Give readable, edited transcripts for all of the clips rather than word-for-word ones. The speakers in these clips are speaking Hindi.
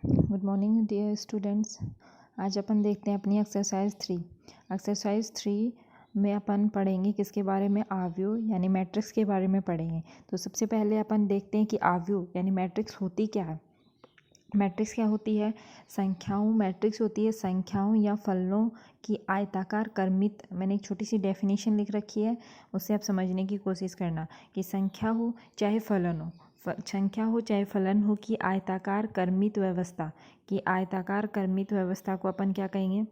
Good morning dear students. आज अपन देखते हैं अपनी एक्सरसाइज 3। एक्सरसाइज 3 में अपन पढ़ेंगे किसके बारे में, आव्यूह यानी मैट्रिक्स के बारे में पढ़ेंगे। तो सबसे पहले अपन देखते हैं कि आव्यूह यानी मैट्रिक्स होती क्या है। मैट्रिक्स क्या होती है? संख्याओं, मैट्रिक्स होती है संख्याओं या फलनों की आयताकार क्रमित। मैंने एक छोटी सी डेफिनेशन लिख रखी है, उससे आप समझने की कोशिश करना कि संख्या हो चाहे फलन हो, संख्या हो चाहे फलन हो कि आयताकार क्रमित व्यवस्था की आयताकार क्रमित व्यवस्था को अपन क्या कहेंगे?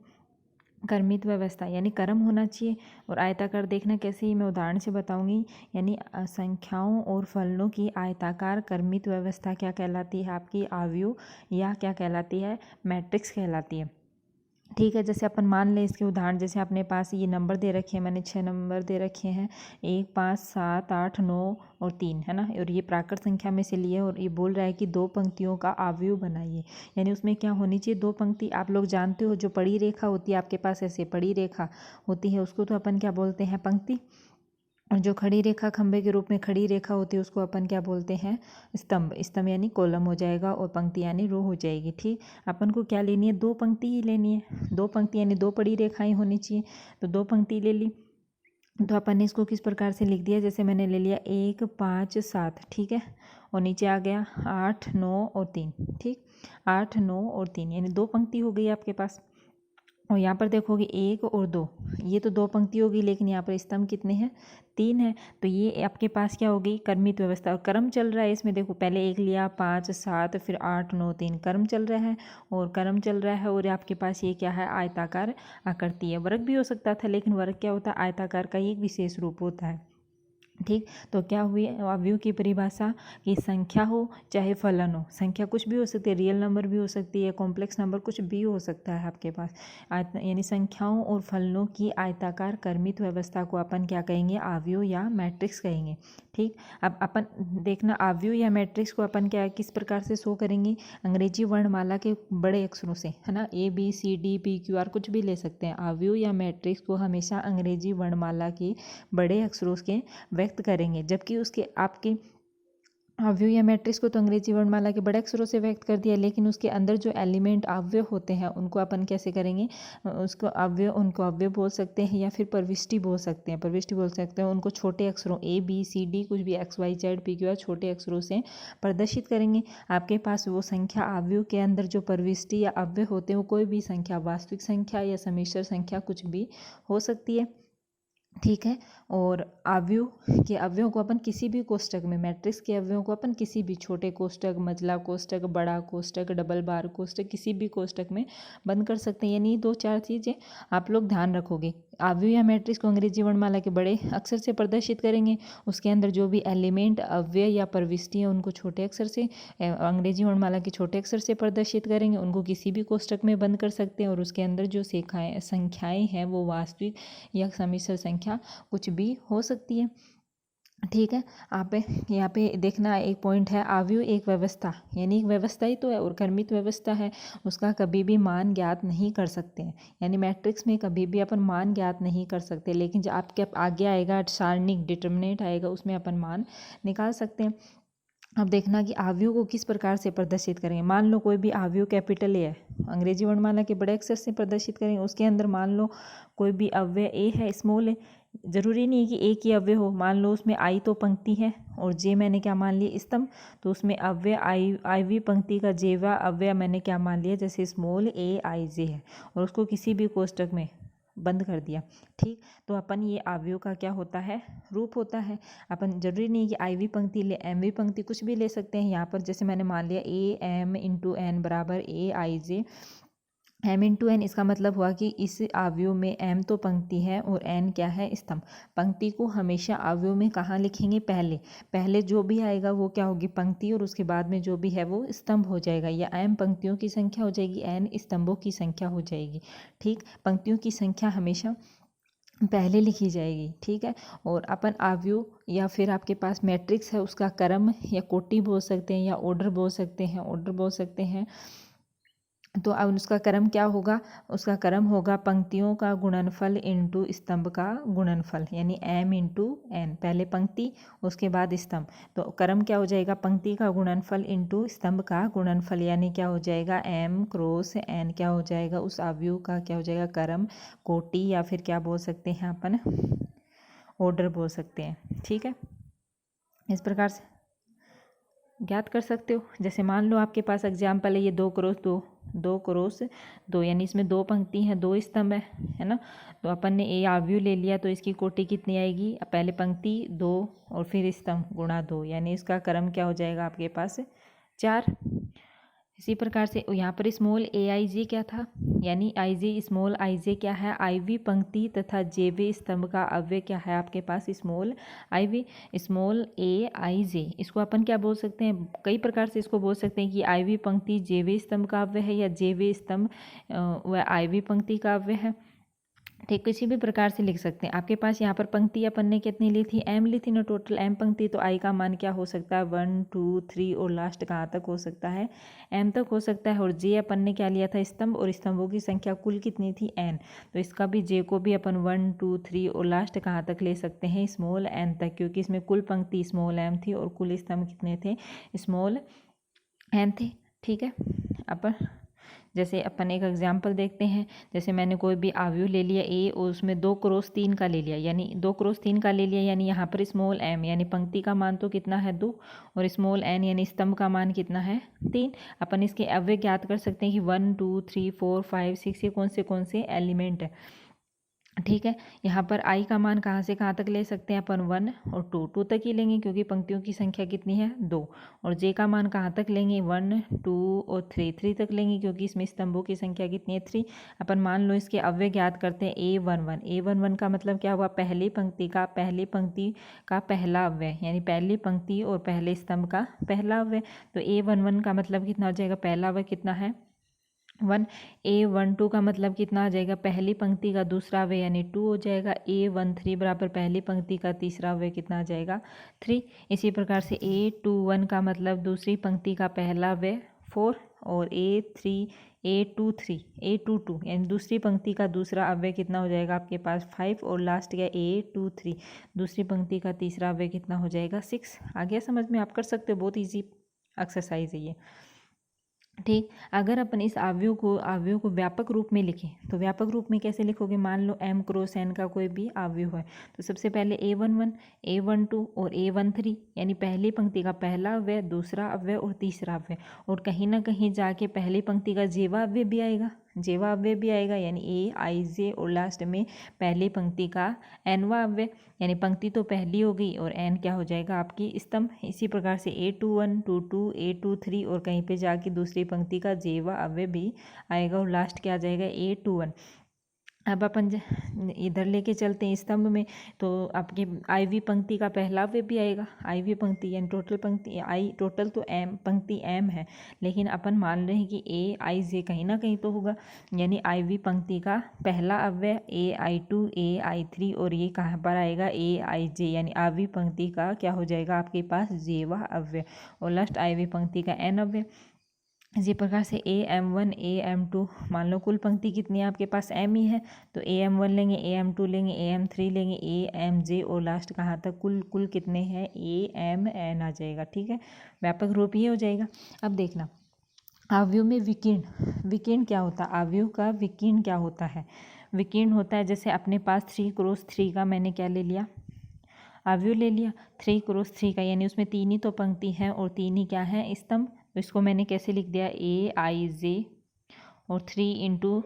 क्रमित व्यवस्था यानी क्रम होना चाहिए। और आयताकार देखना कैसे, ही मैं उदाहरण से बताऊंगी। यानी संख्याओं और फलनों की आयताकार क्रमित व्यवस्था क्या कहलाती है? आपकी आव्यूह या क्या कहलाती है? मैट्रिक्स कहलाती है। ठीक है, जैसे अपन मान लें इसके उदाहरण, जैसे अपने पास ये नंबर दे रखे हैं, मैंने 6 नंबर दे रखे हैं, 1, 5, 7, 8, 9 और 3, है ना। और ये प्राकृत संख्या में से लिए, और ये बोल रहा है कि 2 पंक्तियों का आव्यूह बनाइए। यानी उसमें क्या होनी चाहिए? 2 पंक्ति। आप लोग जानते हो जो पड़ी रेखा होती है आपके पास, ऐसे पड़ी रेखा होती है, उसको तो अपन क्या बोलते हैं? पंक्ति। और जो खड़ी रेखा, खंबे के रूप में खड़ी रेखा होती है, उसको अपन क्या बोलते हैं? स्तंभ। स्तंभ यानी कॉलम हो जाएगा, और पंक्ति यानी रो हो जाएगी। ठीक, अपन को क्या लेनी है? 2 पंक्ति ही लेनी है। 2 पंक्ति यानी 2 बड़ी रेखाएं होनी चाहिए। तो 2 पंक्ति ले ली, तो अपन ने इसको किस प्रकार से लिख दिया? जैसे मैंने ले लिया 1, 5, 7, ठीक है, और नीचे आ गया 8, 9 और 3। ठीक, 8, 9 और 3 यानी 2 पंक्ति हो गई आपके पास। और यहाँ पर देखोगे 1 और 2, ये तो 2 पंक्ति होगी, लेकिन यहाँ पर स्तंभ कितने हैं? 3 है। तो ये आपके पास क्या होगी? क्रमित व्यवस्था। और क्रम चल रहा है इसमें, देखो पहले 1 लिया, 5, 7, फिर 8, 9, 3, क्रम चल रहा है। और क्रम चल रहा है, और आपके पास ये क्या है? आयताकार आकृति है। वर्ग भी हो सकता था, लेकिन वर्ग क्या होता है? आयताकार का ही एक विशेष रूप होता है। ठीक, तो क्या हुई आव्यूह की परिभाषा? कि संख्या हो चाहे फलन हो, संख्या कुछ भी हो सकती है, रियल नंबर भी हो सकती है, कॉम्प्लेक्स नंबर कुछ भी हो सकता है आपके पास। यानी संख्याओं और फलनों की आयताकार क्रमित व्यवस्था को अपन क्या कहेंगे? आव्यूह या मैट्रिक्स कहेंगे। ठीक, अब अपन देखना आव्यूह या मैट्रिक्स को अपन क्या किस प्रकार से शो करेंगे? अंग्रेजी वर्णमाला के बड़े अक्षरों से, है ना। ABCD PQR कुछ भी ले सकते हैं। आव्यूह या मैट्रिक्स को हमेशा अंग्रेजी वर्णमाला के बड़े अक्षरों के व्यक्त करेंगे, जबकि उसके आपके आव्यूह या मैट्रिक्स को तो अंग्रेजी वर्णमाला के बड़े अक्षरों से व्यक्त कर दिया, लेकिन उसके अंदर जो एलिमेंट अवयव होते हैं उनको अपन कैसे करेंगे? उसको अवयव, उनको अवयव बोल सकते हैं, या फिर प्रविष्टि बोल सकते हैं। प्रविष्टि बोल सकते हैं उनको छोटे अक्षरों ABCD कुछ भी XYZ PQR छोटे अक्षरों से प्रदर्शित करेंगे। आपके पास वो संख्या आव्यूह के अंदर जो प्रविष्टि या अवयव होते हैं, वो कोई भी संख्या, वास्तविक संख्या या समिश्र संख्या कुछ भी हो सकती है। ठीक है, और आव्यूह के अवयवों को अपन किसी भी कोष्टक में, मैट्रिक्स के अवयवों को अपन किसी भी छोटे कोष्टक, मझला कोष्टक, बड़ा कोष्टक, डबल बार कोष्टक, किसी भी कोष्टक में बंद कर सकते हैं। यानी 2-4 चीज़ें आप लोग ध्यान रखोगे। आव्यूह या मैट्रिक्स को अंग्रेजी वर्णमाला के बड़े अक्षर से प्रदर्शित करेंगे। उसके अंदर जो भी एलिमेंट, अव्यय या प्रविष्टि हैं, उनको छोटे अक्षर से, अंग्रेजी वर्णमाला के छोटे अक्षर से प्रदर्शित करेंगे। उनको किसी भी कोष्टक में बंद कर सकते हैं। और उसके अंदर जो संख्याएँ हैं वो वास्तविक या समिश्र संख्या कुछ भी हो सकती है। ठीक है, आप यहाँ पे देखना एक पॉइंट है, आव्यूह एक व्यवस्था, यानी एक व्यवस्था ही तो है, और क्रमित व्यवस्था है, उसका कभी भी मान ज्ञात नहीं कर सकते हैं। यानी मैट्रिक्स में कभी भी अपन मान ज्ञात नहीं कर सकते, लेकिन जो आपके आगे आएगा सारणिक डिटर्मिनेंट आएगा, उसमें अपन मान निकाल सकते हैं। अब देखना कि आव्यूह को किस प्रकार से प्रदर्शित करेंगे। मान लो कोई भी आव्यूह कैपिटल A है, अंग्रेजी वर्णमाला के बड़े अक्षर से प्रदर्शित करेंगे। उसके अंदर मान लो कोई भी अव्यय A है, स्मॉल है, जरूरी नहीं है कि एक ही अव्यय हो। मान लो उसमें I तो पंक्ति है, और J मैंने क्या मान लिया? स्तंभ। तो उसमें अव्यय IV पंक्ति का जेवा अव्यय मैंने क्या मान लिया? जैसे स्मॉल AIJ है, और उसको किसी भी कोष्टक में बंद कर दिया। ठीक, तो अपन ये आव्यूह का क्या होता है? रूप होता है। अपन जरूरी नहीं कि IV पंक्ति ले, MV पंक्ति कुछ भी ले सकते हैं। यहाँ पर जैसे मैंने मान लिया AM×N बराबर AIJ। M×N इसका मतलब हुआ कि इस आव्यूह में M तो पंक्ति है और N क्या है? स्तंभ। पंक्ति को हमेशा आव्यूह में कहाँ लिखेंगे? पहले जो भी आएगा वो क्या होगी? पंक्ति, और उसके बाद में जो भी है वो स्तंभ हो जाएगा। या M पंक्तियों की संख्या हो जाएगी, N स्तंभों की संख्या हो जाएगी। ठीक, पंक्तियों की संख्या हमेशा पहले लिखी जाएगी। ठीक है, और अपन आव्यूह या फिर आपके पास मैट्रिक्स है, उसका क्रम या कोटि बोल सकते हैं, या ऑर्डर बोल सकते हैं, तो अब उसका क्रम क्या होगा, उसका क्रम होगा पंक्तियों का गुणनफल इंटू स्तंभ का गुणनफल, यानी m इंटू n, पहले पंक्ति उसके बाद स्तंभ। तो क्रम क्या हो जाएगा, पंक्ति का गुणनफल इंटू स्तंभ का गुणनफल, यानी क्या हो जाएगा m क्रॉस n, क्या हो जाएगा उस अवयव का क्या हो जाएगा क्रम, कोटि, या फिर क्या बोल सकते हैं अपन ऑर्डर बोल सकते हैं। ठीक है, इस प्रकार से ज्ञात कर सकते हो। जैसे मान लो आपके पास एग्जाम्पल है ये 2 क्रॉस 2, 2 क्रॉस 2, यानी इसमें 2 पंक्ति हैं 2 स्तंभ है ना। तो अपन ने ए आव्यूह ले लिया, तो इसकी कोटि कितनी आएगी, पहले पंक्ति 2 और फिर स्तंभ गुणा 2, यानी इसका क्रम क्या हो जाएगा आपके पास 4। इसी प्रकार से यहाँ पर स्मॉल ए आई जे क्या था, यानी आई जे स्मॉल आई जे क्या है, आई वी पंक्ति तथा जे वे स्तंभ का अव्यय क्या है आपके पास स्मॉल आई वी। स्मॉल ए आई जे इसको अपन क्या बोल सकते हैं, कई प्रकार से इसको बोल सकते हैं कि आई वी पंक्ति जे वे स्तंभ का अव्यय है, या जे वे स्तंभ वह आई वी पंक्ति का अव्यय है। ठीक, किसी भी प्रकार से लिख सकते हैं। आपके पास यहाँ पर पंक्ति अपन ने कितनी ली थी, m ली थी ना, टोटल m पंक्ति, तो i का मान क्या हो सकता है 1 2 3 और लास्ट कहाँ तक हो सकता है, m तक हो सकता है। और j अपन ने क्या लिया था स्तंभ, और स्तंभों की संख्या कुल कितनी थी n, तो इसका भी j को भी अपन 1 2 3 और लास्ट कहाँ तक ले सकते हैं स्मॉल n तक, क्योंकि इसमें कुल पंक्ति स्मॉल m थी और कुल स्तंभ कितने थे स्मॉल n थे। ठीक है, अपन जैसे अपन एक एग्जाम्पल देखते हैं। जैसे मैंने कोई भी अवयव ले लिया ए और उसमें 2 क्रॉस 3 का ले लिया, यानी 2 क्रॉस 3 का ले लिया, यानी यहाँ पर स्मॉल m यानी पंक्ति का मान तो कितना है 2, और स्मॉल n यानी स्तंभ का मान कितना है 3। अपन इसके अव्यय ज्ञात कर सकते हैं कि 1 2 3 4 5 6 ये कौन से एलिमेंट है। ठीक है, यहाँ पर i का मान कहाँ से कहाँ तक ले सकते हैं अपन 1 और 2 तक ही लेंगे, क्योंकि पंक्तियों की संख्या कितनी है 2। और j का मान कहाँ तक लेंगे 1 2 और 3 तक लेंगे, क्योंकि इसमें स्तंभों की संख्या कितनी है 3। अपन मान लो इसके अव्यय ज्ञात करते हैं a11 का मतलब क्या हुआ, पहली पंक्ति का पहला अव्यय, यानी पहली पंक्ति और पहले स्तंभ का पहला अव्यय। तो a11 का मतलब कितना हो जाएगा, पहला अव्यय कितना है 1। a12 का मतलब कितना आ जाएगा, पहली पंक्ति का दूसरा अव्यय यानी 2 हो जाएगा। a13 बराबर पहली पंक्ति का तीसरा अव्यय कितना आ जाएगा 3। इसी प्रकार से a21 का मतलब दूसरी पंक्ति का पहला अव्यय 4, और a22 यानी दूसरी पंक्ति का दूसरा अव्यय कितना हो जाएगा आपके पास 5, और लास्ट क्या a23 दूसरी पंक्ति का तीसरा अव्यय कितना हो जाएगा 6। आ गया समझ में, आप कर सकते हो, बहुत ईजी एक्सरसाइज है ये। ठीक, अगर अपन इस अवयव को व्यापक रूप में लिखें, तो व्यापक रूप में कैसे लिखोगे, मान लो m क्रॉस n का कोई भी अवयव है, तो सबसे पहले a11 a12 और a13, यानी पहली पंक्ति का पहला अव्यय, दूसरा अव्यय और तीसरा अव्यय, और कहीं ना कहीं जाके पहली पंक्ति का जेवा अव्यय भी आएगा, यानी a i j, और लास्ट में पहली पंक्ति का nवा अव्यय, यानी पंक्ति तो पहली हो गई और n क्या हो जाएगा आपकी स्तंभ। इसी प्रकार से a21 22 a23 और कहीं पे जाके दूसरी पंक्ति का जेवा अव्यय भी आएगा, और लास्ट क्या आ जाएगा a21। अब अपन इधर लेके चलते हैं स्तंभ में, तो आपके आई वी पंक्ति का पहला अव्यय भी आएगा, आई वी पंक्ति यानी टोटल पंक्ति टोटल तो m पंक्ति m है, लेकिन अपन मान रहे हैं कि a i j कहीं ना कहीं तो होगा, यानी आई वी पंक्ति का पहला अव्यय ai2 ai3, और ये कहाँ पर आएगा aij, यानी आई वी पंक्ति का क्या हो जाएगा आपके पास जेवा अव्यय, और लास्ट आई वी पंक्ति का n अव्यय। इसी प्रकार से am1 am2, मान लो कुल पंक्ति कितनी है आपके पास m ही है, तो am1 लेंगे am2 लेंगे am3 लेंगे amj, और लास्ट कहाँ तक कुल कितने हैं amn आ जाएगा। ठीक है, व्यापक रूप ये हो जाएगा। अब देखना अवयव में विकीर्ण क्या होता है, अवयव का विकीर्ण क्या होता है। विकीर्ण होता है जैसे अपने पास 3 क्रॉस 3 का मैंने क्या ले लिया अवयव ले लिया, 3 क्रॉस 3 का, यानी उसमें 3 ही तो पंक्ति है और 3 ही क्या है स्तंभ, तो इसको मैंने कैसे लिख दिया a i j और 3 इंटू